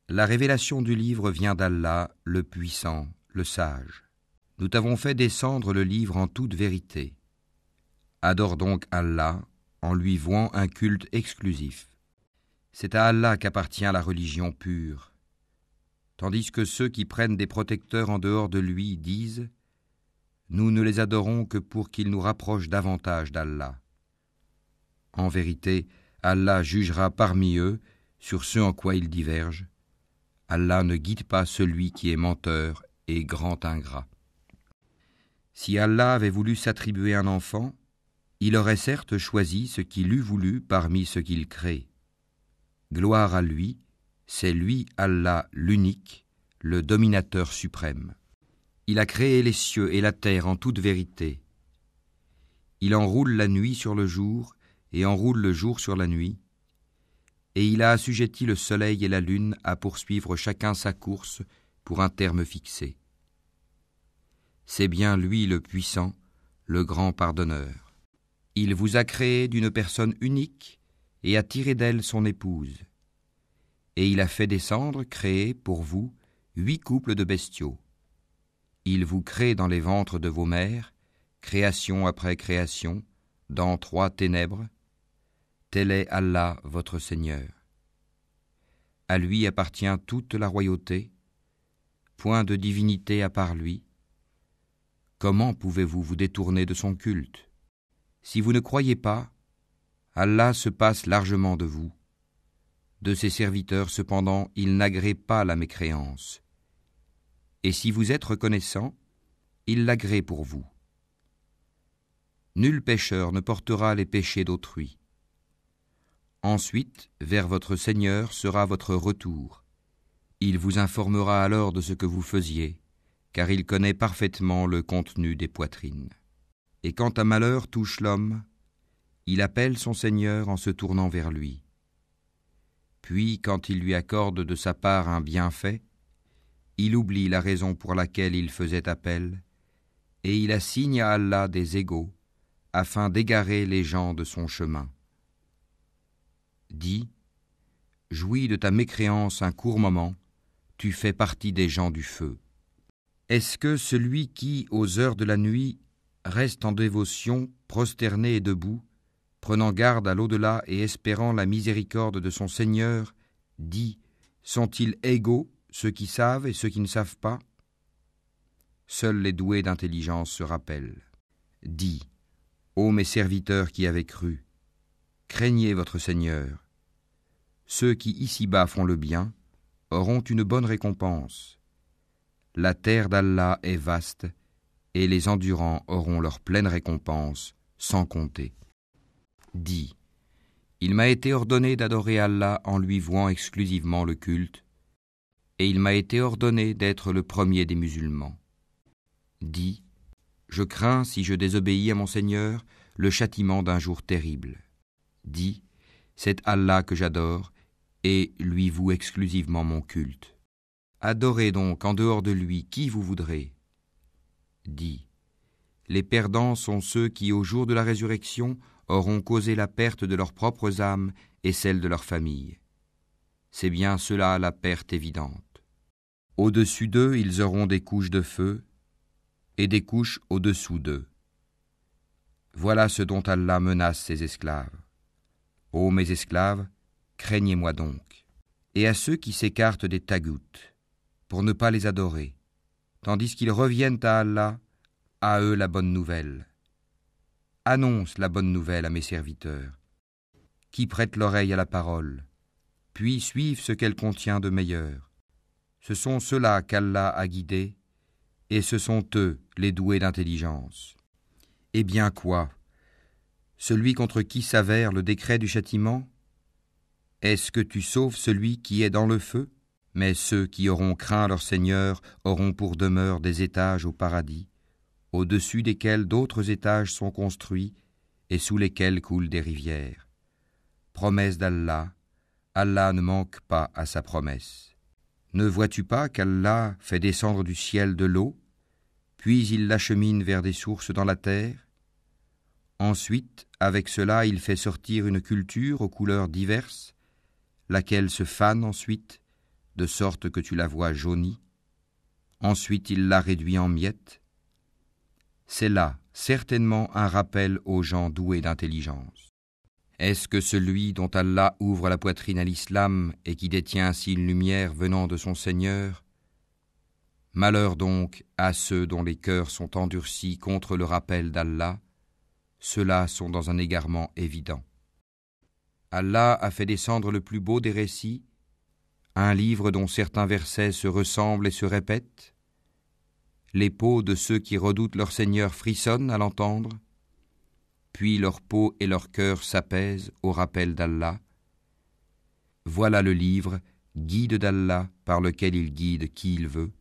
La révélation du livre vient d'Allah, le puissant, le sage. Nous t'avons fait descendre le livre en toute vérité. Adore donc Allah en lui vouant un culte exclusif. C'est à Allah qu'appartient la religion pure. Tandis que ceux qui prennent des protecteurs en dehors de lui disent « Nous ne les adorons que pour qu'ils nous rapprochent davantage d'Allah. » En vérité, Allah jugera parmi eux sur ce en quoi ils divergent. Allah ne guide pas celui qui est menteur et grand ingrat. Si Allah avait voulu s'attribuer un enfant, il aurait certes choisi ce qu'il eût voulu parmi ce qu'il crée. Gloire à lui, c'est lui Allah l'unique, le dominateur suprême. Il a créé les cieux et la terre en toute vérité. Il enroule la nuit sur le jour et enroule le jour sur la nuit. Et il a assujetti le soleil et la lune à poursuivre chacun sa course pour un terme fixé. C'est bien lui le puissant, le grand pardonneur. Il vous a créé d'une personne unique et a tiré d'elle son épouse. Et il a fait descendre, créer pour vous, 8 couples de bestiaux. Il vous crée dans les ventres de vos mères, création après création, dans 3 ténèbres. Tel est Allah, votre Seigneur. À lui appartient toute la royauté, point de divinité à part lui. Comment pouvez-vous vous détourner de son culte? Si vous ne croyez pas, Allah se passe largement de vous. De ses serviteurs, cependant, il n'agrée pas la mécréance. Et si vous êtes reconnaissant, il l'agrée pour vous. Nul pécheur ne portera les péchés d'autrui. Ensuite, vers votre Seigneur sera votre retour. Il vous informera alors de ce que vous faisiez, car il connaît parfaitement le contenu des poitrines. Et quand un malheur touche l'homme, il appelle son Seigneur en se tournant vers lui. Puis, quand il lui accorde de sa part un bienfait, il oublie la raison pour laquelle il faisait appel, et il assigne à Allah des égaux, afin d'égarer les gens de son chemin. Dis, jouis de ta mécréance un court moment, tu fais partie des gens du feu. Est-ce que celui qui, aux heures de la nuit, reste en dévotion, prosterné et debout, prenant garde à l'au-delà et espérant la miséricorde de son Seigneur, dit, sont-ils égaux, ceux qui savent et ceux qui ne savent pas? Seuls les doués d'intelligence se rappellent. Dis, ô mes serviteurs qui avez cru, craignez votre Seigneur. Ceux qui ici-bas font le bien auront une bonne récompense. La terre d'Allah est vaste, et les endurants auront leur pleine récompense, sans compter. Dis, il m'a été ordonné d'adorer Allah en lui vouant exclusivement le culte, et il m'a été ordonné d'être le premier des musulmans. Dis, je crains, si je désobéis à mon Seigneur, le châtiment d'un jour terrible. Dis, c'est Allah que j'adore, et lui voue exclusivement mon culte. Adorez donc en dehors de lui qui vous voudrez. Dis, les perdants sont ceux qui, au jour de la résurrection, auront causé la perte de leurs propres âmes et celle de leur famille. C'est bien cela la perte évidente. Au-dessus d'eux, ils auront des couches de feu et des couches au-dessous d'eux. Voilà ce dont Allah menace ses esclaves. Ô mes esclaves, craignez-moi donc. Et à ceux qui s'écartent des taghûts, pour ne pas les adorer, tandis qu'ils reviennent à Allah, à eux la bonne nouvelle. Annonce la bonne nouvelle à mes serviteurs, qui prêtent l'oreille à la parole, puis suivent ce qu'elle contient de meilleur. Ce sont ceux-là qu'Allah a guidés, et ce sont eux les doués d'intelligence. Eh bien quoi? Celui contre qui s'avère le décret du châtiment? Est-ce que tu sauves celui qui est dans le feu? Mais ceux qui auront craint leur Seigneur auront pour demeure des étages au paradis, au-dessus desquels d'autres étages sont construits et sous lesquels coulent des rivières. Promesse d'Allah, Allah ne manque pas à sa promesse. Ne vois-tu pas qu'Allah fait descendre du ciel de l'eau, puis il l'achemine vers des sources dans la terre? Ensuite, avec cela, il fait sortir une culture aux couleurs diverses, laquelle se fane ensuite, de sorte que tu la vois jaunie. Ensuite il l'a réduit en miettes. C'est là certainement un rappel aux gens doués d'intelligence. Est-ce que celui dont Allah ouvre la poitrine à l'islam et qui détient ainsi une lumière venant de son Seigneur? Malheur donc à ceux dont les cœurs sont endurcis contre le rappel d'Allah, ceux-là sont dans un égarement évident. Allah a fait descendre le plus beau des récits, un livre dont certains versets se ressemblent et se répètent. Les peaux de ceux qui redoutent leur Seigneur frissonnent à l'entendre, puis leur peau et leur cœur s'apaisent au rappel d'Allah. Voilà le livre, guide d'Allah, par lequel il guide qui il veut.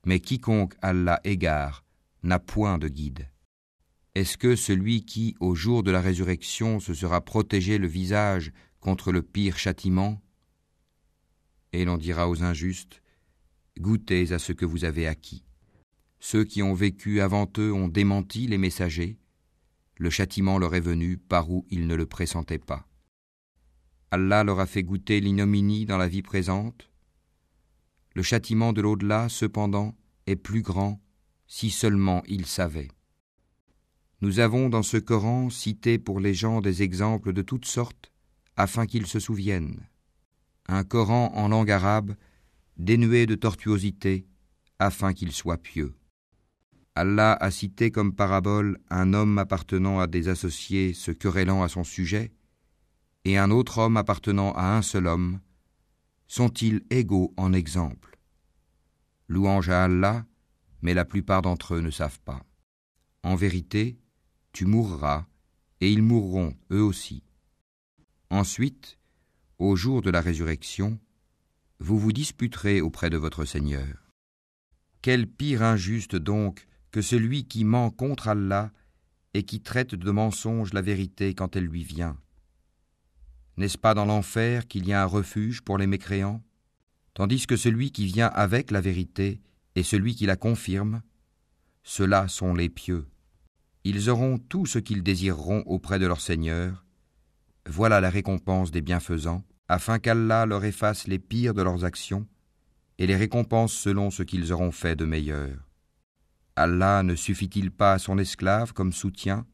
Mais quiconque Allah égare n'a point de guide. Est-ce que celui qui, au jour de la résurrection, se sera protégé le visage contre le pire châtiment? Et l'on dira aux injustes, goûtez à ce que vous avez acquis. Ceux qui ont vécu avant eux ont démenti les messagers. Le châtiment leur est venu par où ils ne le pressentaient pas. Allah leur a fait goûter l'ignominie dans la vie présente. Le châtiment de l'au-delà, cependant, est plus grand si seulement ils savaient. Nous avons dans ce Coran cité pour les gens des exemples de toutes sortes afin qu'ils se souviennent. Un Coran en langue arabe, dénué de tortuosité, afin qu'ils soient pieux. Allah a cité comme parabole un homme appartenant à des associés se querellant à son sujet, et un autre homme appartenant à un seul homme. Sont-ils égaux en exemple? Louange à Allah, mais la plupart d'entre eux ne savent pas. En vérité, tu mourras, et ils mourront eux aussi. Ensuite, au jour de la résurrection, vous vous disputerez auprès de votre Seigneur. Quel pire injuste donc que celui qui ment contre Allah et qui traite de mensonge la vérité quand elle lui vient. N'est-ce pas dans l'enfer qu'il y a un refuge pour les mécréants? Tandis que celui qui vient avec la vérité et celui qui la confirme, ceux-là sont les pieux. Ils auront tout ce qu'ils désireront auprès de leur Seigneur. Voilà la récompense des bienfaisants, afin qu'Allah leur efface les pires de leurs actions et les récompense selon ce qu'ils auront fait de meilleur. Allah ne suffit-il pas à son esclave comme soutien?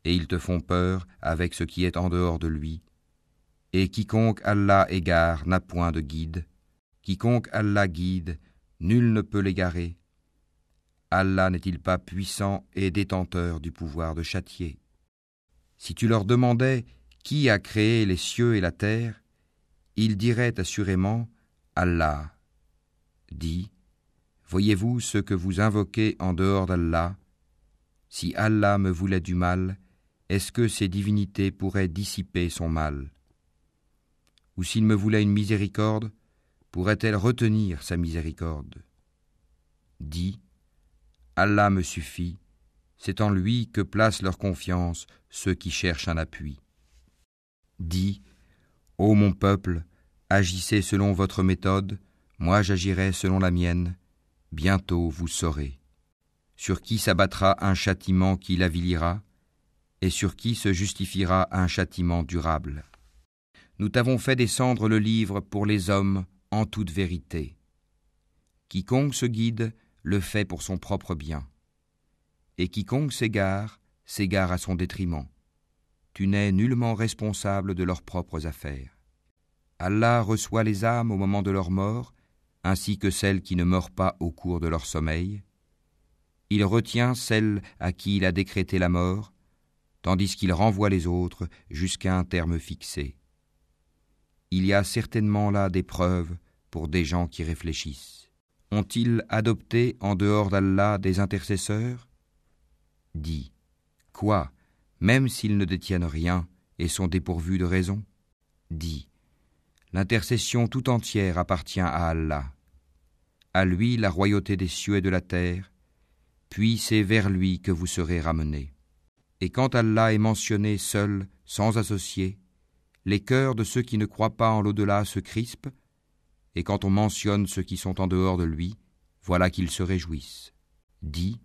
Et ils te font peur avec ce qui est en dehors de lui. Et quiconque Allah égare n'a point de guide. Quiconque Allah guide, nul ne peut l'égarer. Allah n'est-il pas puissant et détenteur du pouvoir de châtier? Si tu leur demandais qui a créé les cieux et la terre, ils diraient assurément Allah. Dis, voyez-vous ce que vous invoquez en dehors d'Allah? Si Allah me voulait du mal, est-ce que ces divinités pourraient dissiper son mal? Ou s'il me voulait une miséricorde, pourrait-elle retenir sa miséricorde? Dis, Allah me suffit, c'est en lui que placent leur confiance ceux qui cherchent un appui. Dis, ô mon peuple, agissez selon votre méthode, moi j'agirai selon la mienne, bientôt vous saurez. Sur qui s'abattra un châtiment qui l'avilira, et sur qui se justifiera un châtiment durable. Nous t'avons fait descendre le livre pour les hommes en toute vérité. Quiconque se guide le fait pour son propre bien. Et quiconque s'égare à son détriment. Tu n'es nullement responsable de leurs propres affaires. Allah reçoit les âmes au moment de leur mort, ainsi que celles qui ne meurent pas au cours de leur sommeil. Il retient celles à qui il a décrété la mort, tandis qu'il renvoie les autres jusqu'à un terme fixé. Il y a certainement là des preuves pour des gens qui réfléchissent. Ont-ils adopté en dehors d'Allah des intercesseurs? Dis, quoi, même s'ils ne détiennent rien et sont dépourvus de raison? Dis, l'intercession tout entière appartient à Allah. À lui la royauté des cieux et de la terre, puis c'est vers lui que vous serez ramenés. Et quand Allah est mentionné seul, sans associé, les cœurs de ceux qui ne croient pas en l'au-delà se crispent, et quand on mentionne ceux qui sont en dehors de lui, voilà qu'ils se réjouissent. Dis,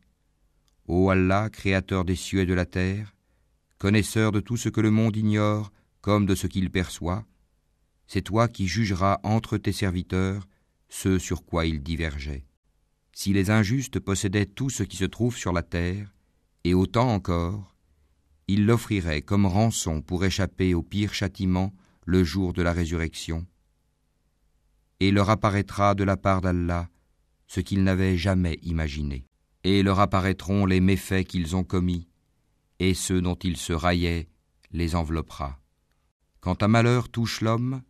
ô Allah, créateur des cieux et de la terre, connaisseur de tout ce que le monde ignore comme de ce qu'il perçoit, c'est toi qui jugeras entre tes serviteurs ce sur quoi ils divergeaient. Si les injustes possédaient tout ce qui se trouve sur la terre, et autant encore, ils l'offriraient comme rançon pour échapper au pire châtiment le jour de la résurrection. Et leur apparaîtra de la part d'Allah ce qu'ils n'avaient jamais imaginé. Et leur apparaîtront les méfaits qu'ils ont commis, et ceux dont ils se raillaient les enveloppera. Quand un malheur touche l'homme,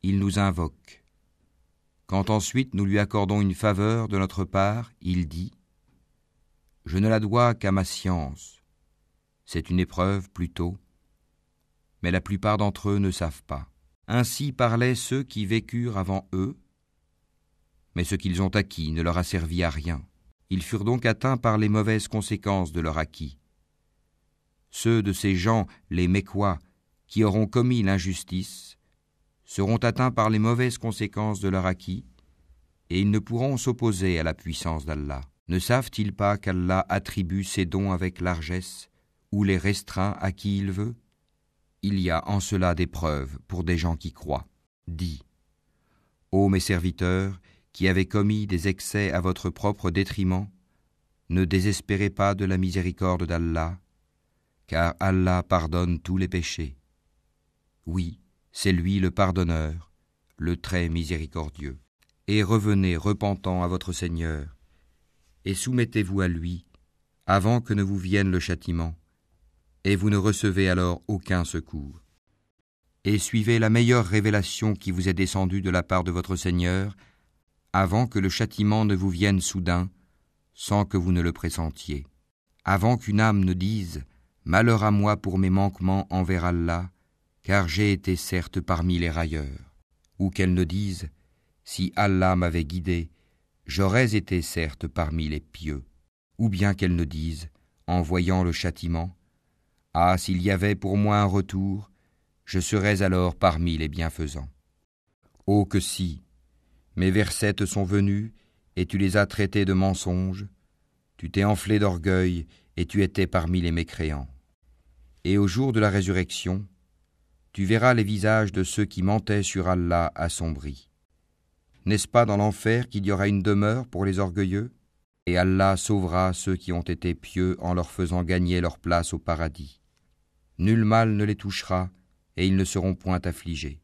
il nous invoque. Quand ensuite nous lui accordons une faveur de notre part, il dit « Je ne la dois qu'à ma science. C'est une épreuve plutôt. » Mais la plupart d'entre eux ne savent pas. Ainsi parlaient ceux qui vécurent avant eux, mais ce qu'ils ont acquis ne leur a servi à rien. Ils furent donc atteints par les mauvaises conséquences de leur acquis. Ceux de ces gens, les Mécois, qui auront commis l'injustice, seront atteints par les mauvaises conséquences de leur acquis, et ils ne pourront s'opposer à la puissance d'Allah. Ne savent-ils pas qu'Allah attribue ses dons avec largesse, ou les restreint à qui il veut? Il y a en cela des preuves pour des gens qui croient. Dis, ô mes serviteurs, qui avez commis des excès à votre propre détriment, ne désespérez pas de la miséricorde d'Allah, car Allah pardonne tous les péchés. Oui, c'est lui le pardonneur, le très miséricordieux. Et revenez repentant à votre Seigneur, et soumettez-vous à lui, avant que ne vous vienne le châtiment, et vous ne recevez alors aucun secours. Et suivez la meilleure révélation qui vous est descendue de la part de votre Seigneur, avant que le châtiment ne vous vienne soudain, sans que vous ne le pressentiez. Avant qu'une âme ne dise « Malheur à moi pour mes manquements envers Allah, car j'ai été certes parmi les railleurs », ou qu'elle ne dise « Si Allah m'avait guidé, j'aurais été certes parmi les pieux », ou bien qu'elle ne dise, en voyant le châtiment « Ah, s'il y avait pour moi un retour, je serais alors parmi les bienfaisants. » Oh que si, mes versets te sont venus, et tu les as traités de mensonges, tu t'es enflé d'orgueil, et tu étais parmi les mécréants. Et au jour de la résurrection, tu verras les visages de ceux qui mentaient sur Allah assombris. N'est-ce pas dans l'enfer qu'il y aura une demeure pour les orgueilleux? Et Allah sauvera ceux qui ont été pieux en leur faisant gagner leur place au paradis. Nul mal ne les touchera, et ils ne seront point affligés.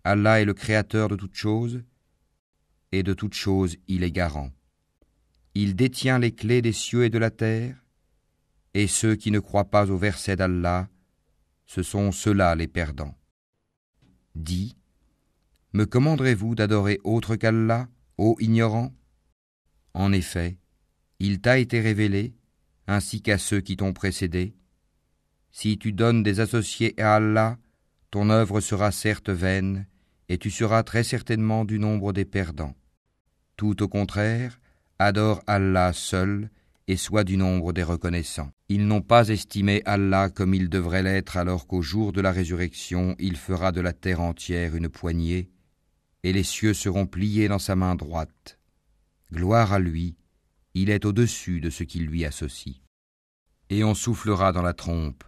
Allah est le créateur de toutes choses, et de toutes choses il est garant. Il détient les clés des cieux et de la terre, et ceux qui ne croient pas au verset d'Allah, ce sont ceux-là les perdants. Dis, me commanderez-vous d'adorer autre qu'Allah, ô ignorant? En effet, il t'a été révélé, ainsi qu'à ceux qui t'ont précédé. Si tu donnes des associés à Allah, ton œuvre sera certes vaine, et tu seras très certainement du nombre des perdants. Tout au contraire, adore Allah seul, et sois du nombre des reconnaissants. Ils n'ont pas estimé Allah comme il devrait l'être alors qu'au jour de la résurrection, il fera de la terre entière une poignée, et les cieux seront pliés dans sa main droite. Gloire à lui, il est au-dessus de ce qui lui associe. Et on soufflera dans la trompe,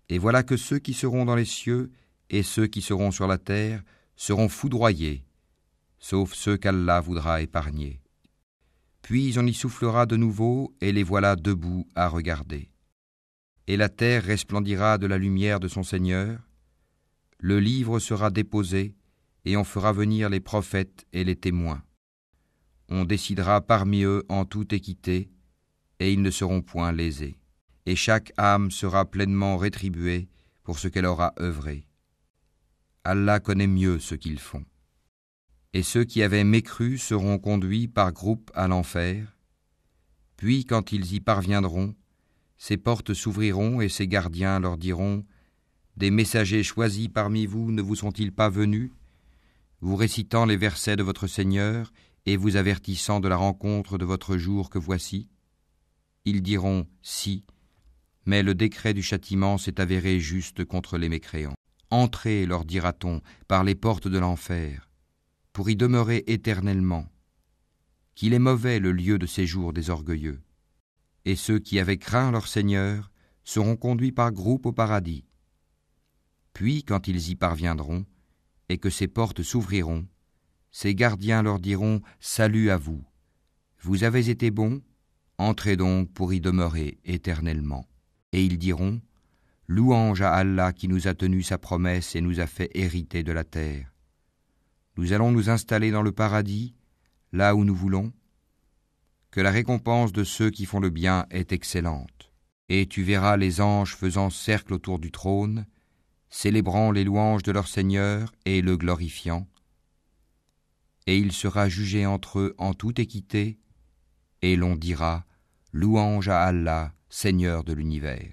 et voilà que ceux qui seront dans les cieux et ceux qui seront sur la terre seront foudroyés, sauf ceux qu'Allah voudra épargner. Puis on y soufflera de nouveau, et les voilà debout à regarder. Et la terre resplendira de la lumière de son Seigneur, le livre sera déposé, et on fera venir les prophètes et les témoins. On décidera parmi eux en toute équité, et ils ne seront point lésés. Et chaque âme sera pleinement rétribuée pour ce qu'elle aura œuvré. Allah connaît mieux ce qu'ils font. Et ceux qui avaient mécru seront conduits par groupes à l'enfer. Puis, quand ils y parviendront, ces portes s'ouvriront et ces gardiens leur diront « Des messagers choisis parmi vous ne vous sont-ils pas venus, vous récitant les versets de votre Seigneur et vous avertissant de la rencontre de votre jour que voici ?» Ils diront « Si », mais le décret du châtiment s'est avéré juste contre les mécréants. « Entrez, leur dira-t-on, par les portes de l'enfer, pour y demeurer éternellement. Qu'il est mauvais le lieu de séjour des orgueilleux. Et ceux qui avaient craint leur Seigneur seront conduits par groupes au paradis. Puis, quand ils y parviendront, et que ses portes s'ouvriront, ses gardiens leur diront « Salut à vous ! Vous avez été bons, entrez donc pour y demeurer éternellement. » Et ils diront « Louange à Allah qui nous a tenu sa promesse et nous a fait hériter de la terre. Nous allons nous installer dans le paradis, là où nous voulons, que la récompense de ceux qui font le bien est excellente. Et tu verras les anges faisant cercle autour du trône, célébrant les louanges de leur Seigneur et le glorifiant. Et il sera jugé entre eux en toute équité, et l'on dira « Louange à Allah, Seigneur de l'univers. »